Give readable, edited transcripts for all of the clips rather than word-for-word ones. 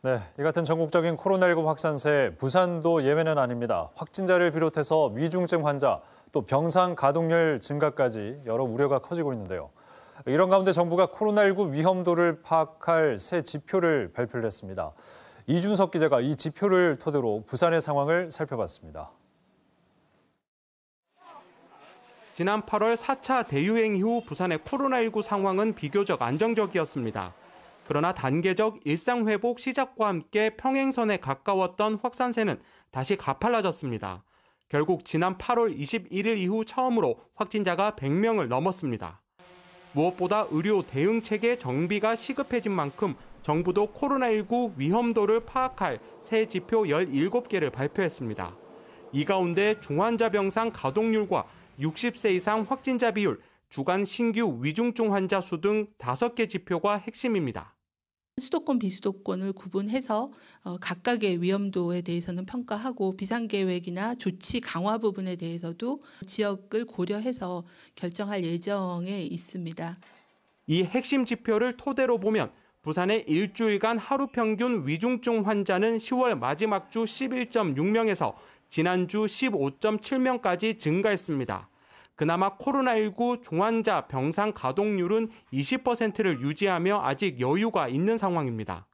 네, 이 같은 전국적인 코로나19 확산세, 부산도 예외는 아닙니다. 확진자를 비롯해서 위중증 환자, 또 병상 가동률 증가까지 여러 우려가 커지고 있는데요. 이런 가운데 정부가 코로나19 위험도를 파악할 새 지표를 발표를 했습니다. 이준석 기자가 이 지표를 토대로 부산의 상황을 살펴봤습니다. 지난 8월 4차 대유행 이후 부산의 코로나19 상황은 비교적 안정적이었습니다. 그러나 단계적 일상회복 시작과 함께 평행선에 가까웠던 확산세는 다시 가팔라졌습니다. 결국 지난 8월 21일 이후 처음으로 확진자가 100명을 넘었습니다. 무엇보다 의료 대응 체계 정비가 시급해진 만큼 정부도 코로나19 위험도를 파악할 새 지표 17개를 발표했습니다. 이 가운데 중환자 병상 가동률과 60세 이상 확진자 비율, 주간 신규 위중증 환자 수 등 5개 지표가 핵심입니다. 수도권, 비수도권을 구분해서 각각의 위험도에 대해서는 평가하고 비상계획이나 조치 강화 부분에 대해서도 지역을 고려해서 결정할 예정에 있습니다. 이 핵심 지표를 토대로 보면 부산의 일주일간 하루 평균 위중증 환자는 10월 마지막 주 11.6명에서 지난주 15.7명까지 증가했습니다. 그나마 코로나19 중환자 병상 가동률은 20%를 유지하며 아직 여유가 있는 상황입니다.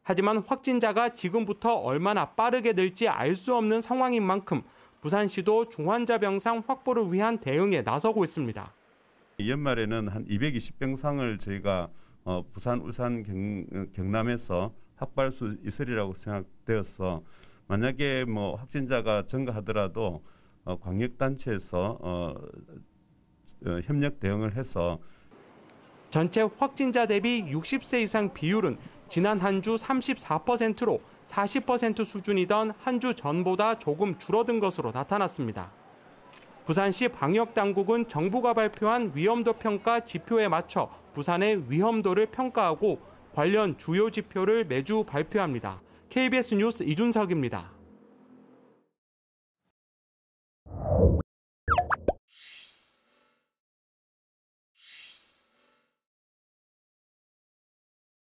하지만 확진자가 지금부터 얼마나 빠르게 늘지 알 수 없는 상황인 만큼 부산시도 중환자 병상 확보를 위한 대응에 나서고 있습니다. 연말에는 한 220병상을 저희가 부산, 울산, 경남에서 확보할 수 있으리라고 생각되어서 만약에 확진자가 증가하더라도 광역단체에서 협력 대응을 해서 전체 확진자 대비 60세 이상 비율은 지난 한 주 34%로 40% 수준이던 한 주 전보다 조금 줄어든 것으로 나타났습니다. 부산시 방역당국은 정부가 발표한 위험도 평가 지표에 맞춰 부산의 위험도를 평가하고 관련 주요 지표를 매주 발표합니다. KBS 뉴스 이준석입니다.